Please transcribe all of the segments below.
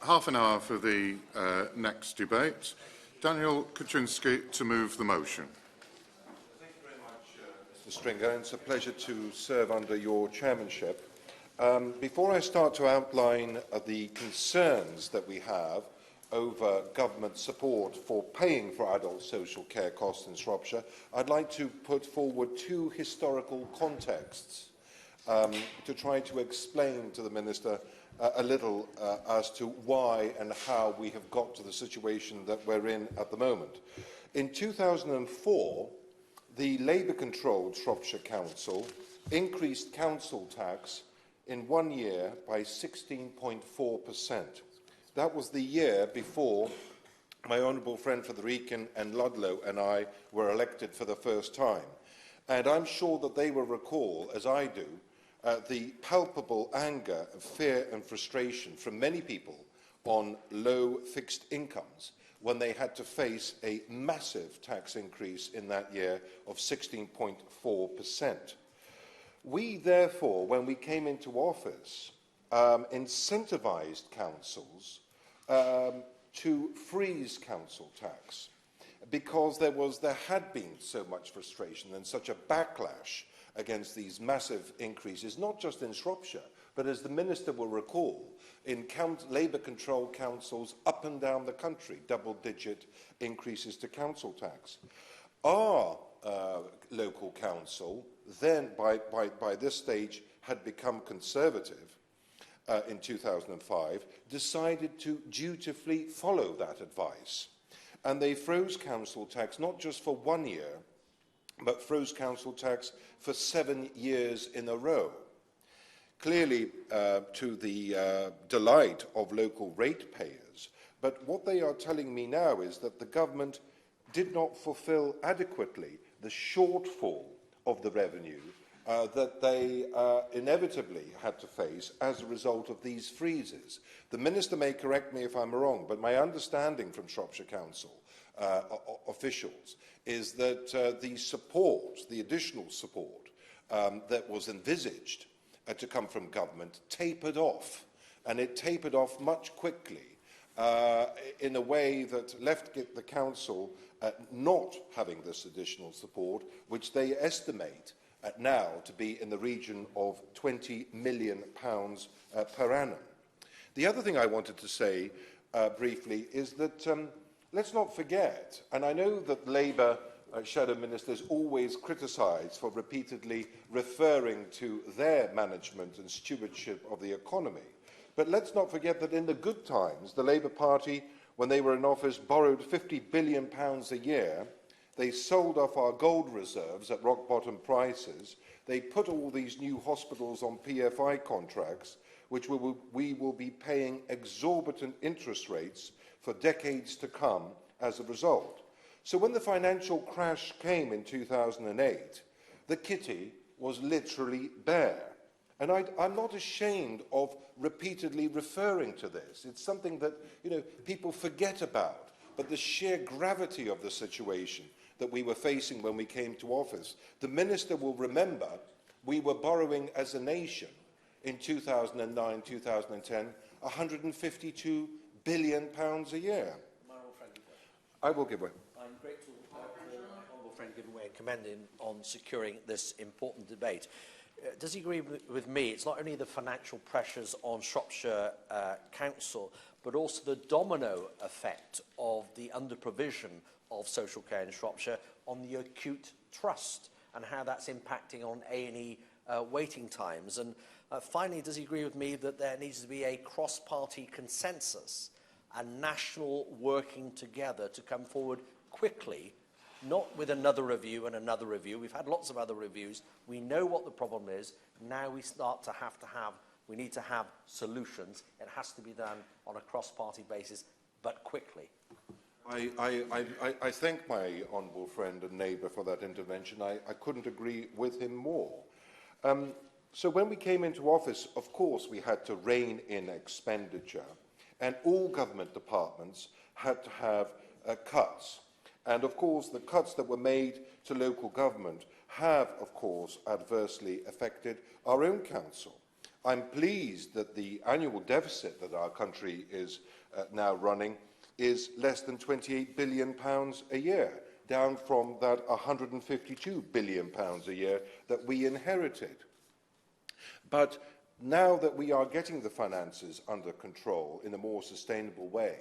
half an hour for the next debate. Daniel Kaczynski to move the motion. Thank you very much, Mr. Stringer. It's a pleasure to serve under your chairmanship. Before I start to outline the concerns that we have over government support for paying for adult social care costs in Shropshire, I'd like to put forward two historical contexts to try to explain to the Minister a little as to why and how we have got to the situation that we're in at the moment. In 2004, the Labour-controlled Shropshire Council increased council tax in 1 year by 16.4%. That was the year before my honourable friend Frederican and Ludlow and I were elected for the first time. And I'm sure that they will recall, as I do, the palpable anger, fear and frustration from many people on low fixed incomes when they had to face a massive tax increase in that year of 16.4%. We, therefore, when we came into office, incentivised councils to freeze council tax because there had been so much frustration and such a backlash against these massive increases, not just in Shropshire, but as the Minister will recall, in Labour-controlled councils up and down the country, double-digit increases to council tax. Our local council then, by this stage, had become conservative in 2005, decided to dutifully follow that advice. And they froze council tax not just for 1 year, but froze council tax for 7 years in a row. Clearly to the delight of local ratepayers. But what they are telling me now is that the government did not fulfil adequately the shortfall of the revenue that they inevitably had to face as a result of these freezes. The Minister may correct me if I'm wrong, but my understanding from Shropshire Council officials is that the support, the additional support that was envisaged to come from government tapered off, and it tapered off much quickly in a way that left the council not having this additional support, which they estimate now to be in the region of £20 million per annum. The other thing I wanted to say briefly is that let's not forget, and I know that Labour shadow ministers always criticise for repeatedly referring to their management and stewardship of the economy, but let's not forget that in the good times, the Labour Party, when they were in office, borrowed £50 billion a year. They sold off our gold reserves at rock-bottom prices. They put all these new hospitals on PFI contracts, which we will be paying exorbitant interest rates for decades to come as a result. So when the financial crash came in 2008, the kitty was literally bare. And I'm not ashamed of repeatedly referring to this. It's something that, people forget about. But the sheer gravity of the situation that we were facing when we came to office, the Minister will remember we were borrowing as a nation in 2009, 2010, £152 billion a year. I will give way. I'm grateful for my honourable friend giving way and commending on securing this important debate. Does he agree with me? It's not only the financial pressures on Shropshire Council, but also the domino effect of the under-provision of social care in Shropshire on the acute trust and how that's impacting on A&E waiting times. And finally, does he agree with me that there needs to be a cross-party consensus and national working together to come forward quickly, not with another review and another review? We've had lots of other reviews. We know what the problem is. Now we we need to have solutions. It has to be done on a cross-party basis, but quickly. I thank my honourable friend and neighbour for that intervention. I couldn't agree with him more. So when we came into office, of course, we had to rein in expenditure, and all government departments had to have cuts. And, of course, the cuts that were made to local government have, of course, adversely affected our own council. I'm pleased that the annual deficit that our country is now running is less than £28 billion a year, down from that £152 billion a year that we inherited. But now that we are getting the finances under control in a more sustainable way,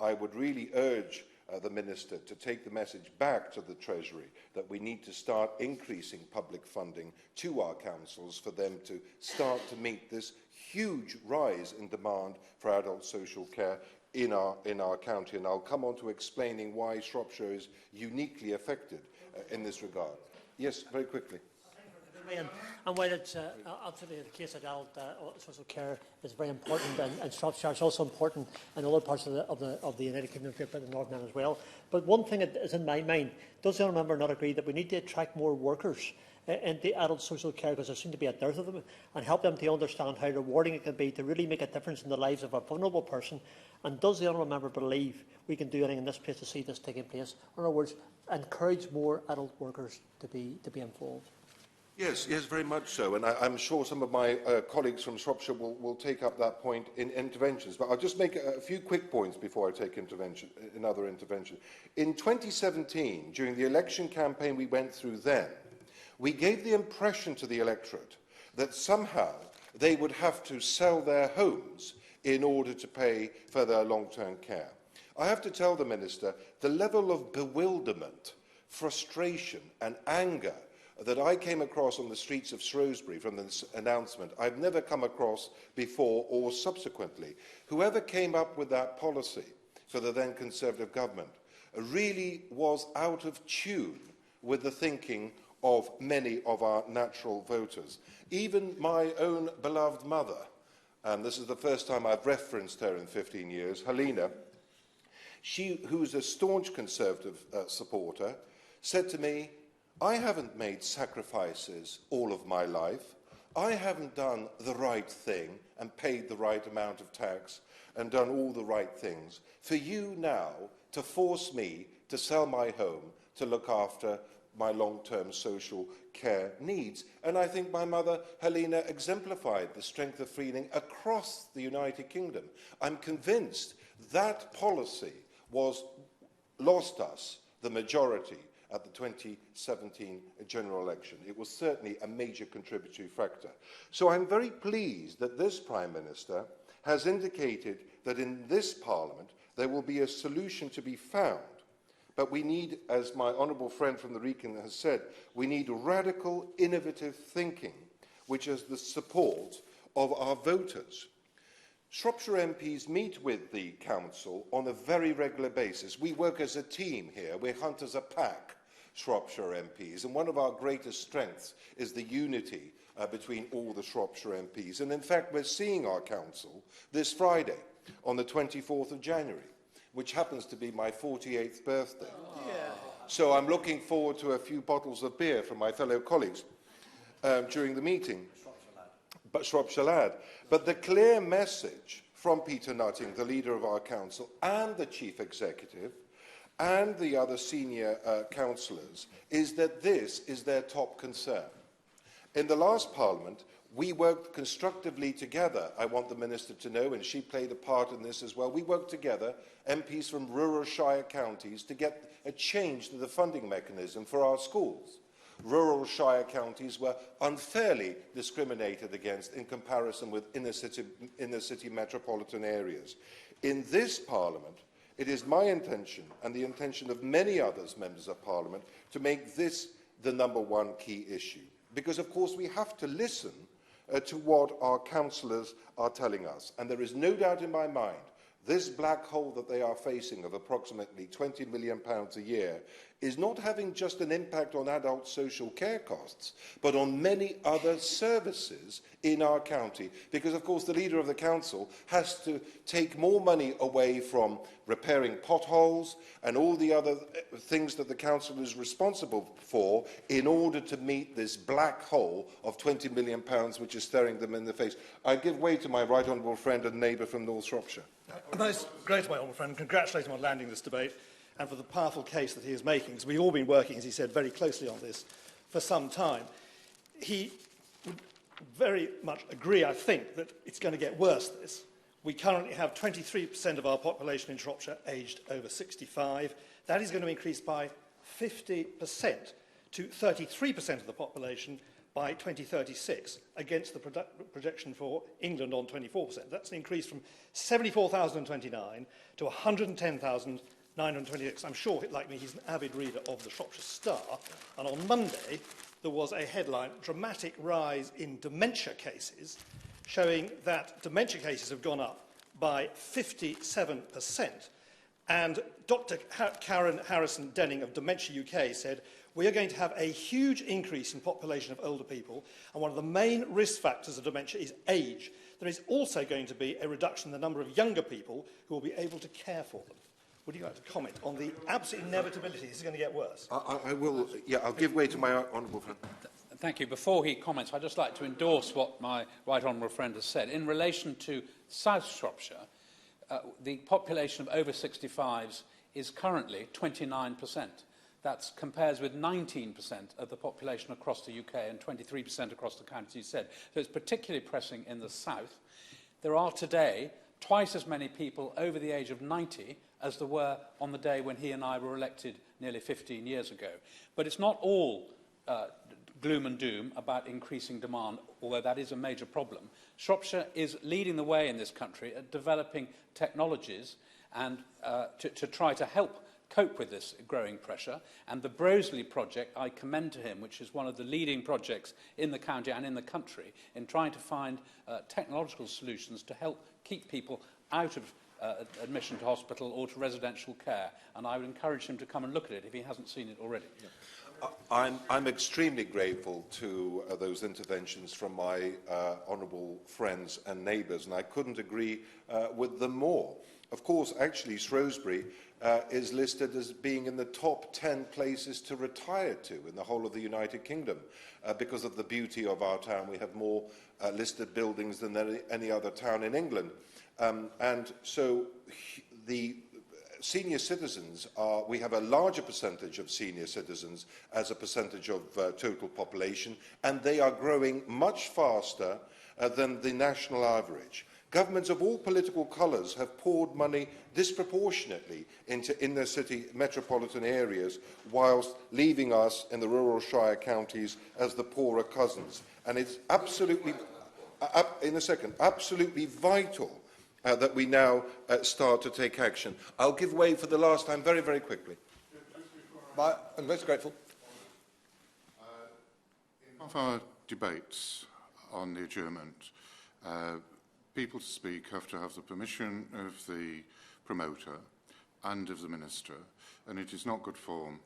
I would really urge the Minister to take the message back to the Treasury that we need to start increasing public funding to our councils for them to start to meet this huge rise in demand for adult social care in our county. And I'll come on to explaining why Shropshire is uniquely affected in this regard. Yes, very quickly. And while it's absolutely the case that adult social care is very important, and Shropshire is also important in other parts of the United Kingdom, but the Northern Ireland as well. But one thing that is in my mind, does the honourable member not agree that we need to attract more workers into adult social care, because there seems to be a dearth of them, and help them to understand how rewarding it can be to really make a difference in the lives of a vulnerable person? And does the honourable member believe we can do anything in this place to see this taking place? In other words, encourage more adult workers to be involved? Yes, very much so, and I'm sure some of my colleagues from Shropshire will take up that point in interventions. But I'll just make a few quick points before I take another intervention. In 2017, during the election campaign we went through then, we gave the impression to the electorate that somehow they would have to sell their homes in order to pay for their long-term care. I have to tell the Minister, the level of bewilderment, frustration and anger that I came across on the streets of Shrewsbury from this announcement, I've never come across before or subsequently. Whoever came up with that policy for the then Conservative government really was out of tune with the thinking of many of our natural voters. Even my own beloved mother, and this is the first time I've referenced her in 15 years, Helena, who's a staunch Conservative supporter, said to me, "I haven't made sacrifices all of my life. I haven't done the right thing and paid the right amount of tax and done all the right things for you now to force me to sell my home to look after my long-term social care needs." And I think my mother, Helena, exemplified the strength of feeling across the United Kingdom. I'm convinced that policy lost us the majority at the 2017 general election. It was certainly a major contributory factor. So I'm very pleased that this Prime Minister has indicated that in this Parliament there will be a solution to be found. But we need, as my honourable friend from the Wrekin has said, we need radical, innovative thinking, which has the support of our voters. Shropshire MPs meet with the Council on a very regular basis. We work as a team here. We hunt as a pack, Shropshire MPs, and one of our greatest strengths is the unity between all the Shropshire MPs. And in fact, we're seeing our Council this Friday on the 24th of January, which happens to be my 48th birthday. So I'm looking forward to a few bottles of beer from my fellow colleagues during the meeting. Shropshire lad. But the clear message from Peter Nutting, the leader of our council, and the chief executive, and the other senior councillors, is that this is their top concern. In the last Parliament, we worked constructively together. I want the Minister to know, and she played a part in this as well. We worked together, MPs from rural Shire counties, to get a change to the funding mechanism for our schools. Rural Shire counties were unfairly discriminated against in comparison with inner city metropolitan areas. In this Parliament, it is my intention, and the intention of many others members of Parliament, to make this the #1 key issue. Because, of course, we have to listen to what our councillors are telling us. And there is no doubt in my mind, this black hole that they are facing of approximately £20 million a year is not having just an impact on adult social care costs, but on many other services in our county. Because, of course, the leader of the council has to take more money away from repairing potholes and all the other things that the council is responsible for in order to meet this black hole of £20 million which is staring them in the face. I give way to my right honourable friend and neighbour from North Shropshire. Most great, my honourable friend. Congratulate him on landing this debate and for the powerful case that he is making, because we've all been working, as he said, very closely on this for some time. He very much agree, I think, that it's going to get worse, this. We currently have 23% of our population in Shropshire aged over 65. That is going to increase by 50% to 33% of the population by 2036, against the projection for England on 24%. That's an increase from 74,029 to 110,926. I'm sure, like me, he's an avid reader of the Shropshire Star. And on Monday, there was a headline, dramatic rise in dementia cases, showing that dementia cases have gone up by 57%. And Dr. Karen Harrison-Denning of Dementia UK said, we are going to have a huge increase in population of older people, and one of the main risk factors of dementia is age. There is also going to be a reduction in the number of younger people who will be able to care for them. Would you like to comment on the absolute inevitability this is going to get worse? I will. Yeah, I'll give way to my honourable friend. Thank you. Before he comments, I'd just like to endorse what my right honourable friend has said. In relation to South Shropshire, the population of over 65s is currently 29%. That compares with 19% of the population across the UK and 23% across the counties, you said. So it's particularly pressing in the south. There are today twice as many people over the age of 90 as there were on the day when he and I were elected nearly 15 years ago. But it's not all gloom and doom about increasing demand, although that is a major problem. Shropshire is leading the way in this country at developing technologies and to try to help cope with this growing pressure. And the Broseley project, I commend to him, which is one of the leading projects in the county and in the country in trying to find technological solutions to help keep people out of admission to hospital or to residential care. And I would encourage him to come and look at it if he hasn't seen it already. Yeah. I'm extremely grateful to those interventions from my honourable friends and neighbours, and I couldn't agree with them more. Of course, actually, Shrewsbury is listed as being in the top 10 places to retire to in the whole of the United Kingdom. Because of the beauty of our town, we have more listed buildings than any other town in England. And so the senior citizens we have a larger percentage of senior citizens as a percentage of total population, and they are growing much faster than the national average. Governments of all political colours have poured money disproportionately into inner city metropolitan areas, whilst leaving us in the rural shire counties as the poorer cousins. And it's absolutely, absolutely vital that we now start to take action. I'll give way for the last time very, very quickly. I'm most grateful. In our debates on the adjournment, people to speak have to have the permission of the promoter and of the minister, and it is not good form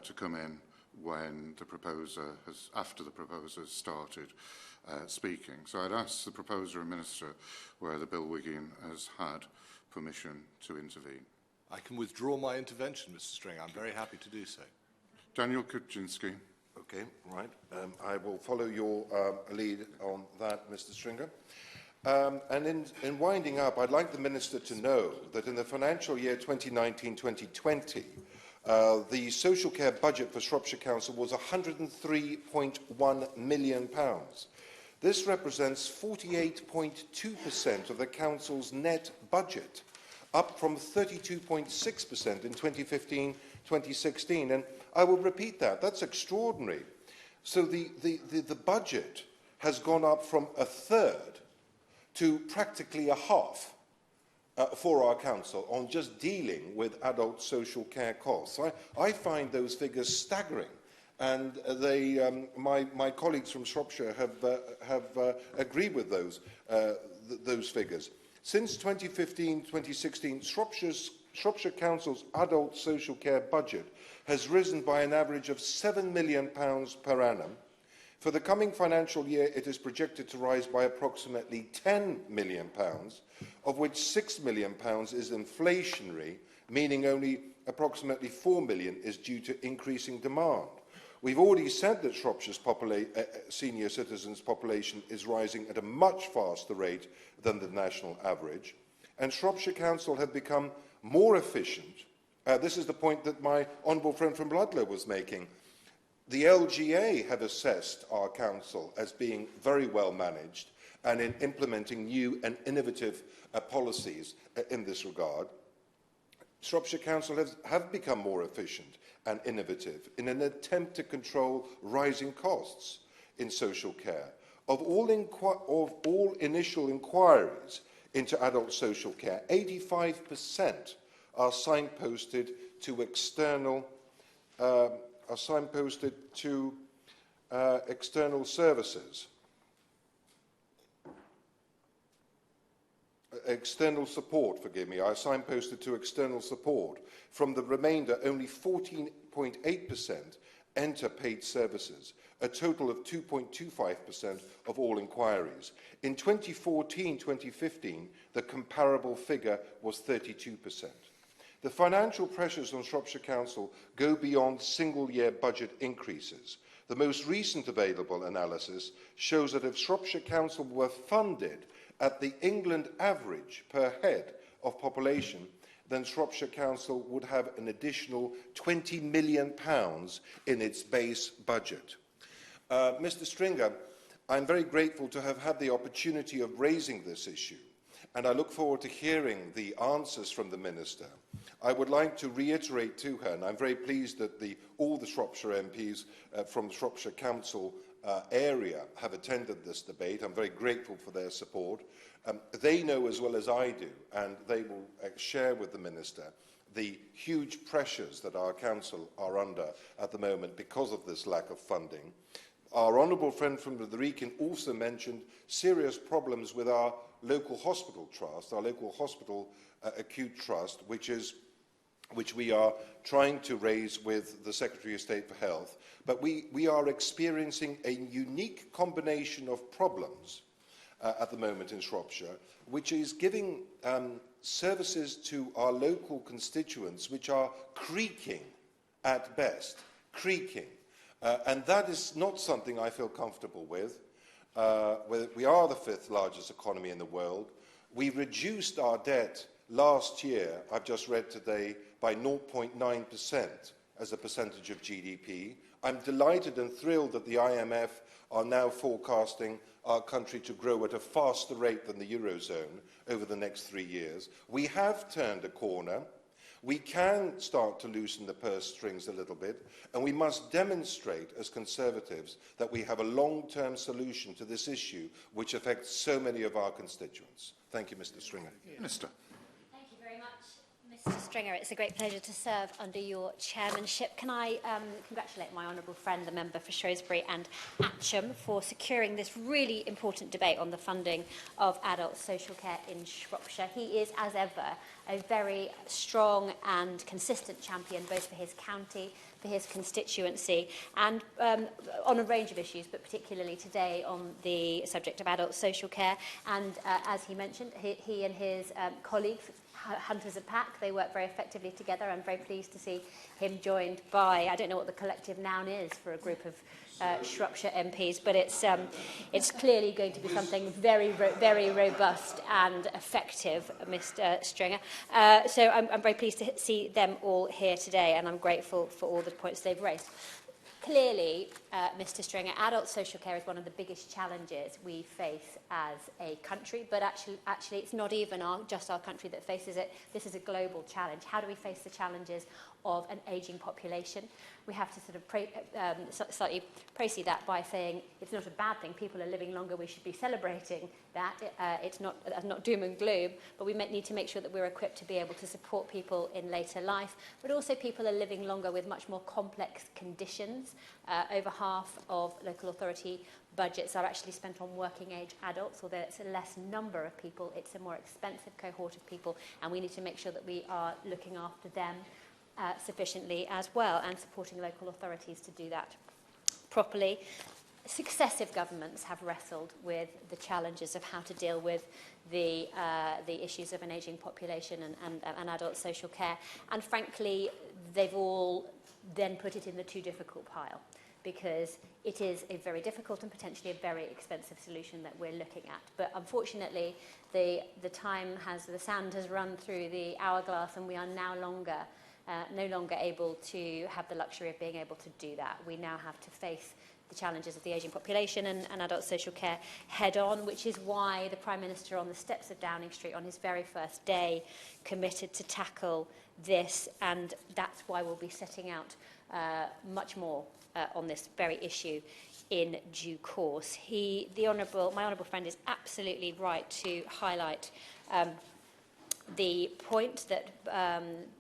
to come in when the proposer has, after the proposer has started speaking. So I'd ask the proposer and minister whether Bill Wiggin has had permission to intervene. I can withdraw my intervention, Mr. Stringer. I'm very happy to do so. Daniel Kuczynski. Okay, right. I will follow your lead on that, Mr. Stringer. And in winding up, I'd like the Minister to know that in the financial year 2019-2020, the social care budget for Shropshire Council was £103.1 million. This represents 48.2% of the Council's net budget, up from 32.6% in 2015-2016. And I will repeat that. That's extraordinary. So the budget has gone up from a third to practically a half for our council on just dealing with adult social care costs. I find those figures staggering, and my colleagues from Shropshire have agreed with those figures. Since 2015-2016, Shropshire Council's adult social care budget has risen by an average of £7 million per annum. For the coming financial year, it is projected to rise by approximately £10 million, of which £6 million is inflationary, meaning only approximately £4 million is due to increasing demand. We've already said that Shropshire's senior citizens' population is rising at a much faster rate than the national average, and Shropshire Council have become more efficient. This is the point that my honourable friend from Ludlow was making. The LGA have assessed our council as being very well managed and in implementing new and innovative policies in this regard. Shropshire Council have become more efficient and innovative in an attempt to control rising costs in social care. Of all initial inquiries into adult social care, 85% are signposted to external external services. External support, forgive me, are signposted to external support. From the remainder, only 14.8% enter paid services, a total of 2.25% of all inquiries. In 2014-2015, the comparable figure was 32%. The financial pressures on Shropshire Council go beyond single-year budget increases. The most recent available analysis shows that if Shropshire Council were funded at the England average per head of population, then Shropshire Council would have an additional £20 million in its base budget. Mr. Stringer, I'm very grateful to have had the opportunity of raising this issue, and I look forward to hearing the answers from the Minister. I would like to reiterate to her, and I'm very pleased that all the Shropshire MPs from Shropshire Council area have attended this debate. I'm very grateful for their support. They know as well as I do, and they will share with the Minister the huge pressures that our council are under at the moment because of this lack of funding. Our honourable friend from the Wrekin also mentioned serious problems with our local hospital trust, our local hospital acute trust, which we are trying to raise with the Secretary of State for Health. But we are experiencing a unique combination of problems at the moment in Shropshire, which is giving services to our local constituents which are creaking at best, creaking. And that is not something I feel comfortable with. We are the 5th largest economy in the world. We reduced our debt last year, I've just read today, by 0.9% as a percentage of GDP. I'm delighted and thrilled that the IMF are now forecasting our country to grow at a faster rate than the Eurozone over the next 3 years. We have turned a corner. We can start to loosen the purse strings a little bit, and we must demonstrate as Conservatives that we have a long-term solution to this issue which affects so many of our constituents. Thank you, Mr. Stringer. Minister. Thank you very much, Mr. Stringer. It's a great pleasure to serve under your chairmanship. Can I congratulate my honourable friend, the member for Shrewsbury and Atcham, for securing this really important debate on the funding of adult social care in Shropshire. He is, as ever, a very strong and consistent champion, both for his county, for his constituency, and on a range of issues, but particularly today on the subject of adult social care. And as he mentioned, he and his colleagues, Hunt as a Pack, they work very effectively together. I'm very pleased to see him joined by, I don't know what the collective noun is for a group of Shropshire MPs, but it's clearly going to be something very, very robust and effective, Mr. Stringer. So I'm very pleased to see them all here today, and I'm grateful for all the points they've raised. Clearly, Mr. Stringer, adult social care is one of the biggest challenges we face as a country, but actually it's not even just our country that faces it. This is a global challenge. How do we face the challenges of an ageing population? We have to sort of slightly précis that by saying it's not a bad thing. People are living longer. We should be celebrating that. It's not doom and gloom, but we need to make sure that we're equipped to be able to support people in later life. But also people are living longer with much more complex conditions. Over half of local authority budgets are actually spent on working age adults, although it's a less number of people, it's a more expensive cohort of people, and we need to make sure that we are looking after them sufficiently as well, and supporting local authorities to do that properly. Successive governments have wrestled with the challenges of how to deal with the issues of an ageing population and adult social care, and frankly, they've all then put it in the too difficult pile, because it is a very difficult and potentially a very expensive solution that we're looking at. But unfortunately, the sand has run through the hourglass, and we are no longer no longer able to have the luxury of being able to do that. We now have to face the challenges of the ageing population and adult social care head on, which is why the Prime Minister on the steps of Downing Street on his very first day committed to tackle this, and that's why we'll be setting out much more on this very issue in due course. My honourable friend is absolutely right to highlight the point that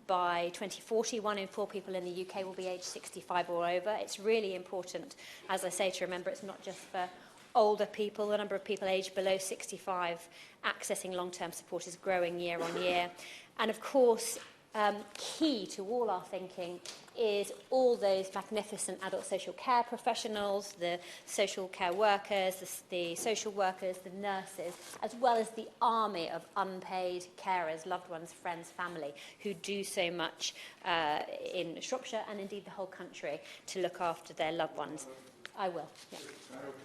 by 2040, 1 in 4 people in the UK will be aged 65 or over. It's really important, as I say, to remember it's not just for older people. The number of people aged below 65 accessing long-term support is growing year on year. And of course, key to all our thinking is all those magnificent adult social care professionals, the social care workers, the social workers, the nurses, as well as the army of unpaid carers, loved ones, friends, family, who do so much in Shropshire and indeed the whole country to look after their loved ones. I will, yeah.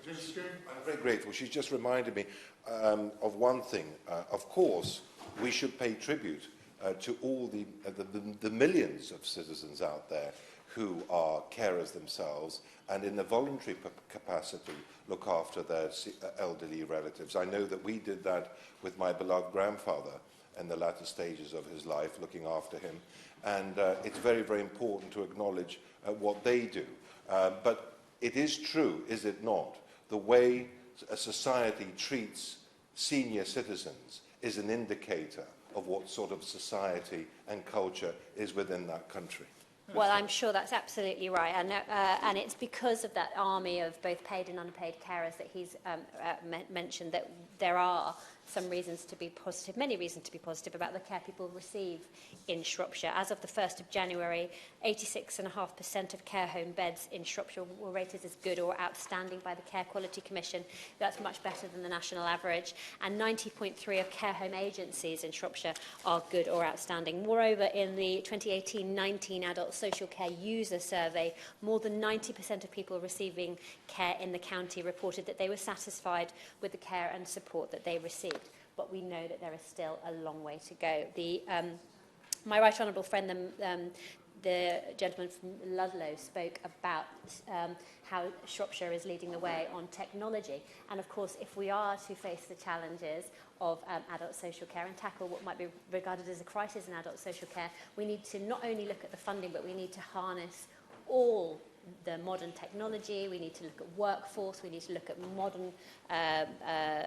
I'm very grateful. She's just reminded me of one thing. Of course, we should pay tribute to all the millions of citizens out there who are carers themselves and in a voluntary capacity look after their elderly relatives. I know that we did that with my beloved grandfather in the latter stages of his life, looking after him. And it's very, very important to acknowledge what they do. But it is true, is it not, the way a society treats senior citizens is an indicator of what sort of society and culture is within that country. Well, I'm sure that's absolutely right, and it's because of that army of both paid and unpaid carers that he's mentioned that there are some reasons to be positive, many reasons to be positive about the care people receive in Shropshire. As of the 1st of January, 86.5% of care home beds in Shropshire were rated as good or outstanding by the Care Quality Commission. That's much better than the national average. And 90.3% of care home agencies in Shropshire are good or outstanding. Moreover, in the 2018-19 Adult Social Care User Survey, more than 90% of people receiving care in the county reported that they were satisfied with the care and support that they received. But we know that there is still a long way to go. My right honourable friend, the gentleman from Ludlow, spoke about how Shropshire is leading the way on technology. And of course, if we are to face the challenges of adult social care and tackle what might be regarded as a crisis in adult social care, we need to not only look at the funding, but we need to harness all the modern technology. We need to look at workforce, we need to look at modern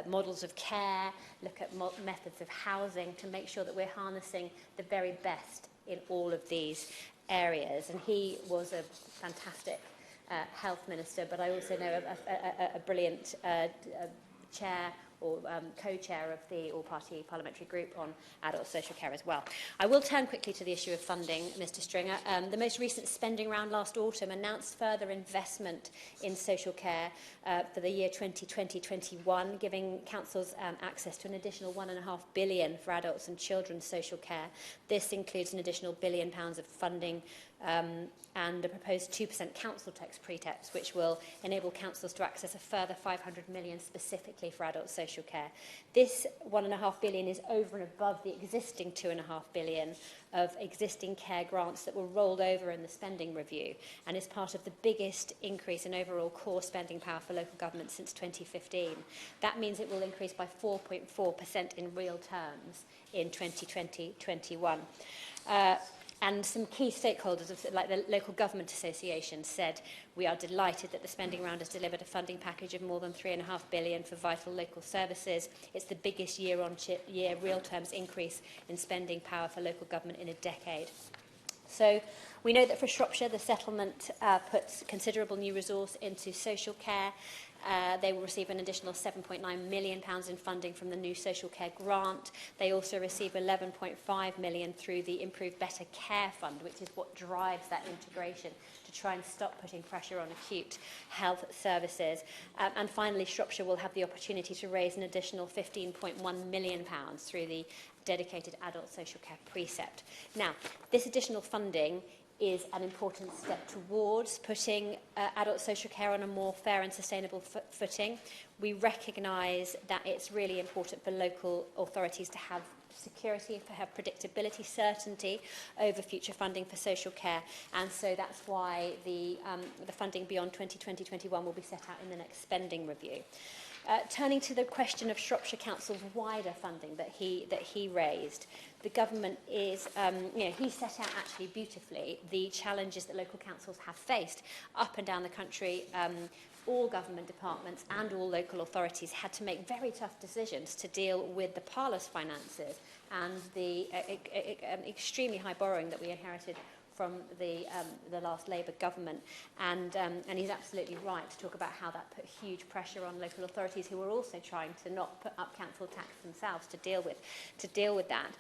models of care, look at methods of housing to make sure that we're harnessing the very best in all of these areas. And he was a fantastic health minister, but I also know a brilliant chair or co-chair of the all-party parliamentary group on adult social care as well. I will turn quickly to the issue of funding, Mr Stringer. The most recent spending round last autumn announced further investment in social care for the year 2020-21, giving councils access to an additional £1.5 billion for adults and children's social care. This includes an additional £1 billion of funding and a proposed 2% council tax pre-tax, which will enable councils to access a further 500 million specifically for adult social care. This £1.5 billion is over and above the existing £2.5 billion of existing care grants that were rolled over in the spending review, and is part of the biggest increase in overall core spending power for local government since 2015. That means it will increase by 4.4% in real terms in 2020-21. And some key stakeholders, like the Local Government Association, said, "We are delighted that the spending round has delivered a funding package of more than £3.5 billion for vital local services. It's the biggest year-on-year real terms increase in spending power for local government in a decade." So we know that for Shropshire, the settlement puts considerable new resource into social care. They will receive an additional £7.9 million in funding from the new social care grant. They also receive £11.5 million through the Improve Better Care Fund, which is what drives that integration to try and stop putting pressure on acute health services. And finally, Shropshire will have the opportunity to raise an additional £15.1 million through the dedicated adult social care precept. Now, this additional funding is an important step towards putting adult social care on a more fair and sustainable footing. We recognise that it's really important for local authorities to have security, for have predictability, certainty over future funding for social care. And so that's why the funding beyond 2020-21 will be set out in the next spending review. Turning to the question of Shropshire Council's wider funding that he raised, the government is, he set out actually beautifully the challenges that local councils have faced up and down the country. All government departments and all local authorities had to make very tough decisions to deal with the parlous finances and the extremely high borrowing that we inherited from the last Labour government. And he's absolutely right to talk about how that put huge pressure on local authorities who were also trying to not put up council tax themselves to deal with that.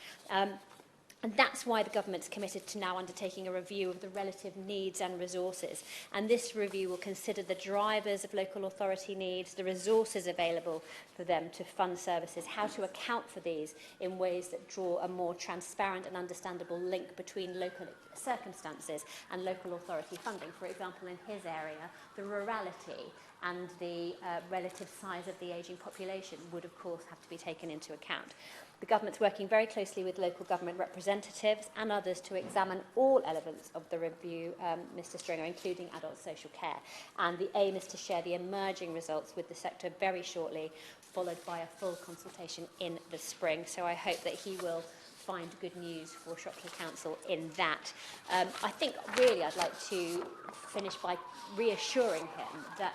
And that's why the government's committed to now undertaking a review of the relative needs and resources. And this review will consider the drivers of local authority needs, the resources available for them to fund services, how to account for these in ways that draw a more transparent and understandable link between local circumstances and local authority funding. For example, in his area, the rurality and the relative size of the ageing population would, of course, have to be taken into account. The government's working very closely with local government representatives and others to examine all elements of the review, Mr Stringer, including adult social care. And the aim is to share the emerging results with the sector very shortly, followed by a full consultation in the spring. So I hope that he will find good news for Shropshire Council in that. I think really I'd like to finish by reassuring him that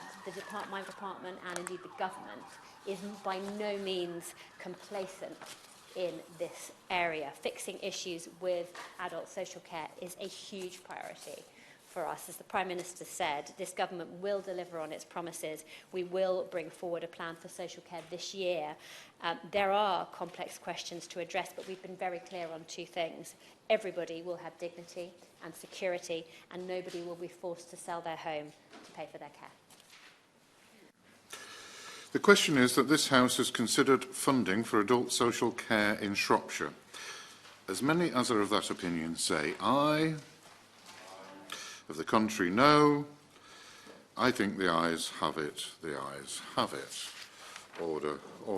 my department and indeed the government is by no means complacent in this area. Fixing issues with adult social care is a huge priority for us. As the Prime Minister said, this government will deliver on its promises. We will bring forward a plan for social care this year. There are complex questions to address, but we've been very clear on two things. Everybody will have dignity and security, and nobody will be forced to sell their home to pay for their care. The question is that this House has considered funding for adult social care in Shropshire. As many as are of that opinion say aye. Of the contrary, no. I think the ayes have it. The ayes have it. Order.